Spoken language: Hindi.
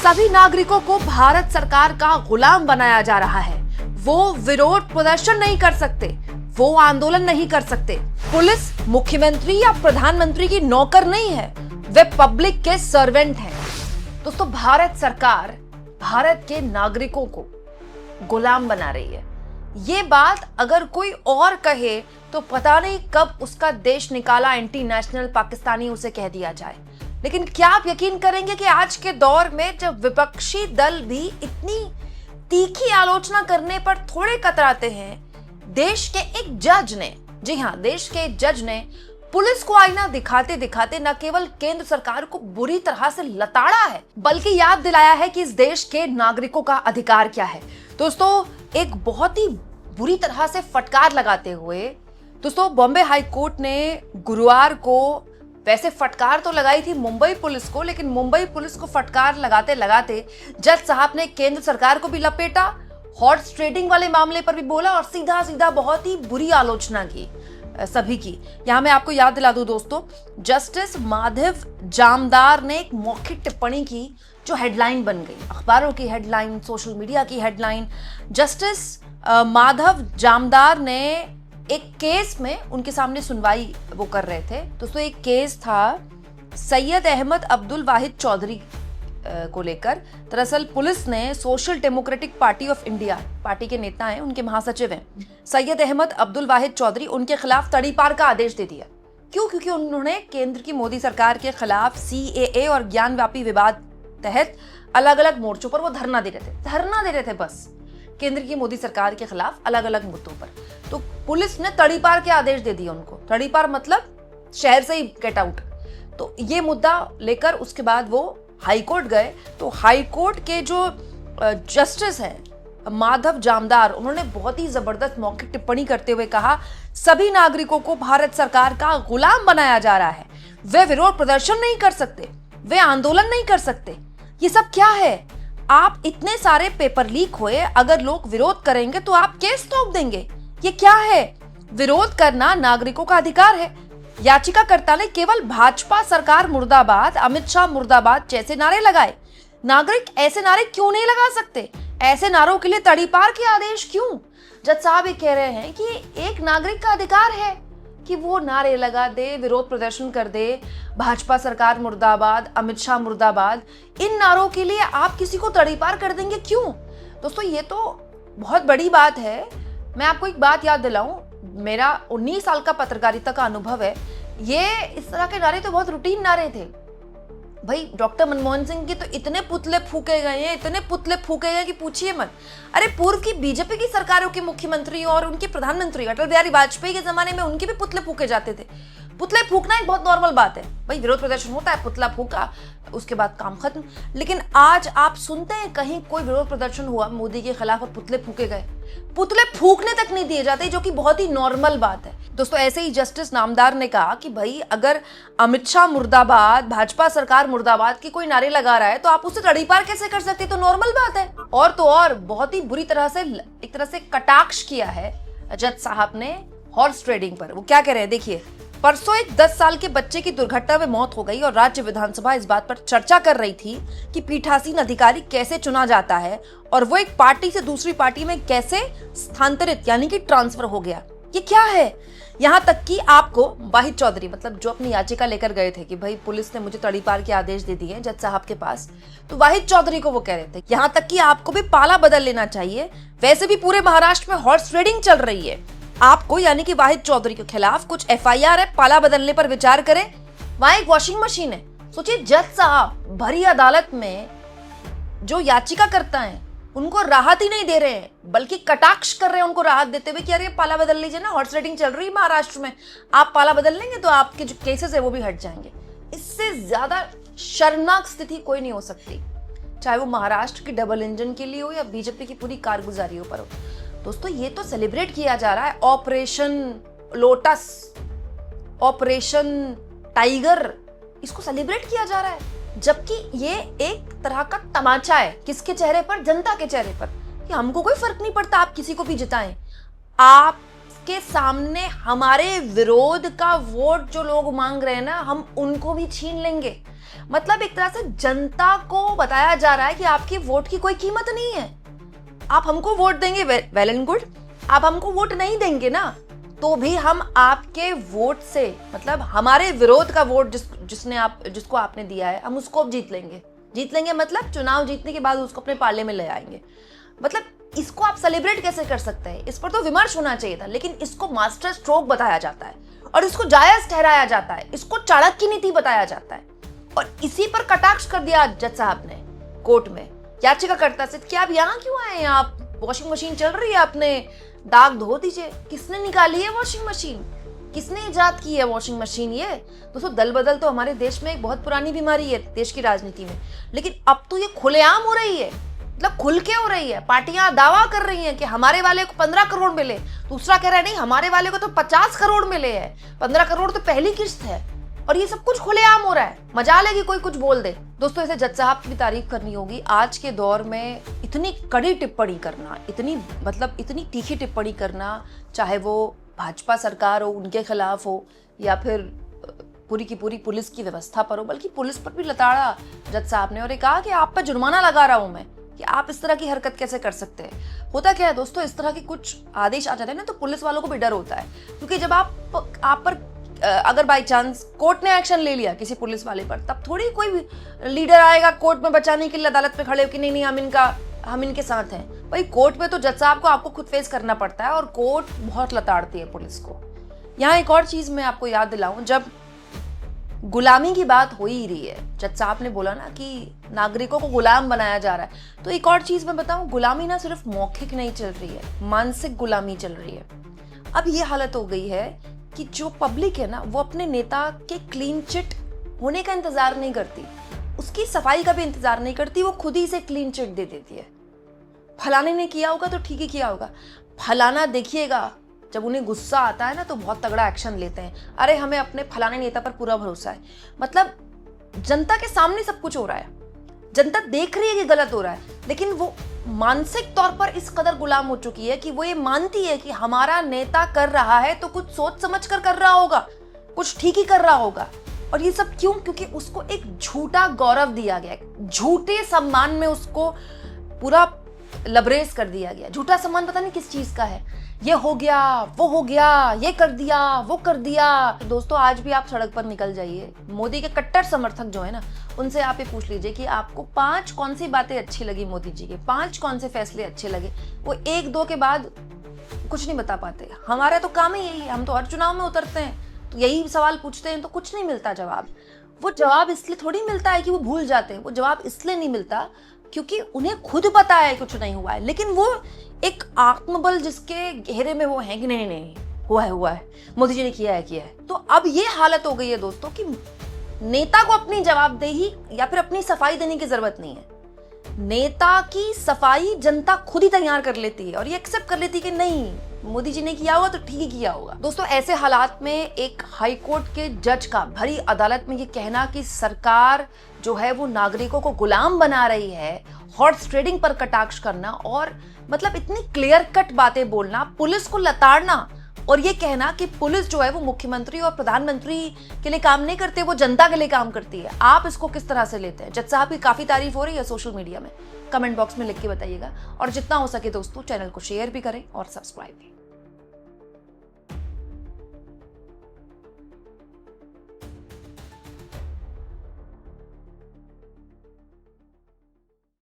सभी नागरिकों को भारत सरकार का गुलाम बनाया जा रहा है। वो विरोध प्रदर्शन नहीं कर सकते, वो आंदोलन नहीं कर सकते। पुलिस मुख्यमंत्री या प्रधानमंत्री की नौकर नहीं है, वे पब्लिक के सर्वेंट हैं। दोस्तों, भारत सरकार भारत के नागरिकों को गुलाम बना रही है। ये बात अगर कोई और कहे तो पता नहीं कब उसका देश निकाला एंटी नेशनल पाकिस्तानी उसे कह दिया जाए। लेकिन क्या आप यकीन करेंगे कि आज के दौर में जब विपक्षी दल भी इतनी तीखी आलोचना करने पर थोड़े कतराते हैं, देश के एक जज ने, जी हां, देश के एक जज ने पुलिस को आईना दिखाते दिखाते न केवल केंद्र सरकार को बुरी तरह से लताड़ा है, बल्कि याद दिलाया है कि इस देश के नागरिकों का अधिकार क्या है। दोस्तों, एक बहुत ही बुरी तरह से फटकार लगाते हुए दोस्तों बॉम्बे हाई कोर्ट ने गुरुवार को, वैसे फटकार तो लगाई थी मुंबई पुलिस को, लेकिन मुंबई पुलिस को फटकार लगाते लगाते जज साहब ने केंद्र सरकार को भी लपेटा, हॉर्स ट्रेडिंग वाले मामले पर भी बोला और सीधा सीधा बहुत ही बुरी आलोचना की सभी की। यहां मैं आपको याद दिला दूं दोस्तों, जस्टिस माधव जामदार ने एक मौखिक टिप्पणी की जो हेडलाइन बन गई, अखबारों की हेडलाइन, सोशल मीडिया की हेडलाइन। जस्टिस माधव जामदार ने एक केस में उनके सामने सुनवाई वो कर रहे थे। दोस्तों, एक केस था सैयद अहमद अब्दुल वाहिद चौधरी को लेकर। दरअसल पुलिस ने social democratic party of India, party के नेता हैं, उनके महासचिव हैं सैयद अहमद अब्दुल वाहिद चौधरी, उनके खिलाफ तड़ीपार का आदेश दे दिया। क्यों? क्योंकि उन्होंने केंद्र की मोदी सरकार के खिलाफ CAA और ज्ञानव्यापी विवाद तहत अलग अलग मोर्चों पर वो धरना दे रहे थे बस केंद्र की मोदी सरकार के खिलाफ अलग अलग मुद्दों पर। तो पुलिस ने तड़ीपार के आदेश दे दिए उनको। तड़ीपार मतलब शहर से ही गेट आउट। तो ये मुद्दा लेकर उसके बाद वो हाई कोर्ट गए। तो हाई कोर्ट के जो जस्टिस हैं माधव जामदार, उन्होंने बहुत ही जबरदस्त मौखिक टिप्पणी करते हुए कहा, सभी नागरिकों को भारत सरकार का गुलाम बनाया जा रहा है। वे विरोध प्रदर्शन नहीं कर सकते, वे आंदोलन नहीं कर सकते। ये सब क्या है? आप इतने सारे पेपर लीक हुए, अगर लोग विरोध करेंगे तो आप केस ठोक देंगे। ये क्या है? विरोध करना नागरिकों का अधिकार है। याचिकाकर्ता ने केवल भाजपा सरकार मुर्दाबाद, अमित शाह मुर्दाबाद जैसे नारे लगाए। नागरिक ऐसे नारे क्यों नहीं लगा सकते? ऐसे नारों के लिए तड़ीपार के आदेश क्यों? जज साहब ये कह रहे हैं कि एक नागरिक का अधिकार है कि वो नारे लगा दे, विरोध प्रदर्शन कर दे, भाजपा सरकार मुर्दाबाद, अमित शाह मुर्दाबाद। इन नारों के लिए आप किसी को तड़ीपार कर देंगे क्यों? दोस्तों, ये तो बहुत बड़ी बात है। मैं आपको एक बात याद दिलाऊं, मेरा 19 साल का पत्रकारिता का अनुभव है। ये इस तरह के नारे तो बहुत रूटीन नारे थे भाई। डॉक्टर मनमोहन सिंह के तो इतने पुतले फूके गए हैं, इतने पुतले फूके गए कि पूछिए मत। अरे, पूर्व की बीजेपी की सरकारों के मुख्यमंत्री और उनके प्रधानमंत्री अटल बिहारी वाजपेयी के जमाने में उनके भी पुतले फूके जाते थे। पुतले फूकना एक बहुत नॉर्मल बात है भाई, विरोध प्रदर्शन होता है, पुतला फूका, उसके बाद काम खत्म। लेकिन आज आप सुनते हैं कहीं कोई विरोध प्रदर्शन हुआ मोदी के खिलाफ और पुतले फूके गए? पुतले फूकने तक नहीं दिए जाते, जो कि बहुत ही नॉर्मल बात है। दोस्तों, ऐसे ही जस्टिस नामदार ने कहा कि भाई अगर अमित शाह मुर्दाबाद, भाजपा सरकार मुर्दाबाद की कोई नारे लगा रहा है तो आप उसे तड़ीपार कैसे कर सकते? तो नॉर्मल बात है। और तो और बहुत ही बुरी तरह से, एक तरह से कटाक्ष किया है जज साहब ने हॉर्स ट्रेडिंग पर। वो क्या कह रहे हैं देखिए। परसों एक 10 साल के बच्चे की दुर्घटना में मौत हो गई और राज्य विधानसभा इस बात पर चर्चा कर रही थी कि पीठासीन अधिकारी कैसे चुना जाता है और वो एक पार्टी से दूसरी पार्टी में कैसे स्थानांतरित यानी कि ट्रांसफर हो गया। ये क्या है? यहाँ तक कि आपको वाहिद चौधरी, मतलब जो अपनी याचिका लेकर गए थे कि भाई पुलिस ने मुझे तड़ीपार के आदेश दे दिए जज साहब के पास, तो वाहिद चौधरी को वो कह रहे थे यहाँ तक कि आपको भी पाला बदल लेना चाहिए। वैसे भी पूरे महाराष्ट्र में हॉर्स ट्रेडिंग चल रही है। आपको यानी कि वाहिद चौधरी के खिलाफ कुछ FIR है, पाला बदलने पर विचार करें। वहां एक वॉशिंग मशीन है। सोचिए, जज साहब भरी अदालत में जो याचिका करता है उनको राहत ही नहीं दे रहे हैं, बल्कि कटाक्ष कर रहे हैं उनको राहत देते हुए कि अरे पाला बदल लीजिए ना, हॉर्स ट्रेडिंग चल रही है महाराष्ट्र में, आप पाला बदल लेंगे तो आपके जो केसेस है वो भी हट जाएंगे। इससे ज्यादा शर्मनाक स्थिति कोई नहीं हो सकती, चाहे वो महाराष्ट्र की डबल इंजन के लिए हो या बीजेपी की पूरी कारगुजारियों पर हो। दोस्तों, ये तो सेलिब्रेट किया जा रहा है ऑपरेशन लोटस, ऑपरेशन टाइगर, इसको सेलिब्रेट किया जा रहा है, जबकि ये एक तरह का तमाचा है। किसके चेहरे पर? जनता के चेहरे पर। कि हमको कोई फर्क नहीं पड़ता आप किसी को भी जिताएं, आप आपके सामने हमारे विरोध का वोट जो लोग मांग रहे हैं ना, हम उनको भी छीन लेंगे। मतलब एक तरह से जनता को बताया जा रहा है कि आपके वोट की कोई कीमत नहीं है। आप हमको वोट देंगे, वेल एंड गुड। आप हमको वोट नहीं देंगे ना, तो भी हम आपके वोट से, मतलब हमारे विरोध का वोट जिसको आपने दिया है, हम उसको जीत लेंगे। मतलब चुनाव जीतने के बाद उसको अपने पाले में ले आएंगे। मतलब इसको आप सेलिब्रेट कैसे कर सकते हैं? इस पर तो विमर्श होना चाहिए था, लेकिन इसको मास्टर स्ट्रोक बताया जाता है और इसको जायज ठहराया जाता है, इसको चाणक्य नीति बताया जाता है। और इसी पर कटाक्ष कर दिया जज साहब ने कोर्ट में। याचिकाकर्ता से कि आप यहाँ क्यों आए हैं? आप वॉशिंग मशीन चल रही है, अपने दाग धो दीजिए। किसने निकाली है वॉशिंग मशीन? किसने इजाद की है वॉशिंग मशीन? ये दोस्तों, दल बदल तो हमारे देश में एक बहुत पुरानी बीमारी है देश की राजनीति में, लेकिन अब तो ये खुलेआम हो रही है। मतलब खुल के हो रही है। पार्टियां दावा कर रही हैं कि हमारे वाले को 15 करोड़ मिले, दूसरा कह रहा है नहीं हमारे वाले को तो 50 करोड़ मिले हैं, 15 करोड़ तो पहली किस्त है। और ये सब कुछ खुलेआम हो रहा है। मजाल है कि कोई कुछ बोल दे। दोस्तों, ऐसे जज साहब की भी तारीफ करनी होगी। आज के दौर में इतनी कड़ी टिप्पणी करना, इतनी तीखी टिप्पणी करना, चाहे वो भाजपा सरकार हो, उनके खिलाफ हो, या फिर पूरी की पूरी पुलिस की व्यवस्था पर हो, बल्कि पुलिस पर भी लताड़ा जज साहब ने और ये कहा कि आप पर जुर्माना लगा रहा हूं मैं, कि आप इस तरह की हरकत कैसे कर सकते हैं। होता क्या है दोस्तों, इस तरह के कुछ आदेश आ जाते हैं ना, तो पुलिस वालों को भी डर होता है, क्योंकि जब आप पर अगर बाई चांस कोर्ट ने एक्शन ले लिया किसी पुलिस वाले पर, तब थोड़ी कोई लीडर आएगा कोर्ट में बचाने के लिए अदालत में खड़े हो कि नहीं हम इनके साथ हैं। भाई कोर्ट में तो जज साहब को आपको खुद फेस करना पड़ता है, और कोर्ट बहुत लताड़ती है पुलिस को। यहाँ एक और चीज मैं आपको याद दिलाऊं, जब गुलामी की बात हो ही रही है, जज साहब ने बोला ना कि नागरिकों को गुलाम बनाया जा रहा है, तो एक और चीज मैं बताऊं, गुलामी ना सिर्फ मौखिक नहीं चल रही है, मानसिक गुलामी चल रही है। अब ये हालत हो गई है कि जो पब्लिक है ना, वो अपने नेता के क्लीन चिट होने का इंतजार नहीं करती, उसकी सफाई का भी इंतजार नहीं करती, वो खुद ही से क्लीन चिट दे देती है। फलाने ने किया होगा तो ठीक ही किया होगा, फलाना देखिएगा जब उन्हें गुस्सा आता है ना तो बहुत तगड़ा एक्शन लेते हैं। अरे हमें अपने फलाने नेता पर पूरा भरोसा है। मतलब जनता के सामने सब कुछ हो रहा है, जनता देख रही है कि गलत हो रहा है, लेकिन वो मानसिक तौर पर इस कदर गुलाम हो चुकी है कि वो ये मानती है कि हमारा नेता कर रहा है तो कुछ सोच समझ कर रहा होगा, कुछ ठीक ही कर रहा होगा। और ये सब क्यों? क्योंकि उसको एक झूठा गौरव दिया गया, झूठे सम्मान में उसको पूरा लबरेज कर दिया गया। झूठा सम्मान पता नहीं किस चीज का है, ये हो गया, वो हो गया, ये कर दिया, वो कर दिया। दोस्तों, आज भी आप सड़क पर निकल जाइए, मोदी के कट्टर समर्थक जो है ना, उनसे आप ये पूछ लीजिए कि आपको 5 कौन सी बातें अच्छी लगी मोदी जी के, 5 कौन से फैसले अच्छे लगे। वो 1-2 के बाद कुछ नहीं बता पाते। हमारा तो काम ही यही है, हम तो हर चुनाव में उतरते हैं तो यही सवाल पूछते हैं, तो कुछ नहीं मिलता जवाब। वो जवाब इसलिए थोड़ी मिलता है कि वो भूल जाते हैं, वो जवाब इसलिए नहीं मिलता क्योंकि उन्हें खुद पता है कुछ नहीं हुआ है, लेकिन वो एक आत्मबल जिसके घेरे में वो है कि नहीं हुआ है, मोदी जी ने किया है। तो अब ये हालत हो गई है दोस्तों कि नेता को अपनी जवाबदेही या फिर अपनी सफाई देने की जरूरत नहीं है। नेता की सफाई जनता खुद ही तैयार कर लेती है और ये एक्सेप्ट कर लेती है कि नहीं, मोदी जी ने किया होगा तो ठीक ही किया होगा। दोस्तों, ऐसे हालात में एक हाई कोर्ट के जज का भरी अदालत में ये कहना कि सरकार जो है वो नागरिकों को गुलाम बना रही है, हॉर्स ट्रेडिंग पर कटाक्ष करना और मतलब इतनी क्लियर कट बातें बोलना, पुलिस को लताड़ना और ये कहना कि पुलिस जो है वो मुख्यमंत्री और प्रधानमंत्री के लिए काम नहीं करते, वो जनता के लिए काम करती है, आप इसको किस तरह से लेते हैं? जज साहब की काफी तारीफ हो रही है सोशल मीडिया में, कमेंट बॉक्स में लिख के बताइएगा। और जितना हो सके दोस्तों, चैनल को शेयर भी करें और सब्सक्राइब भी।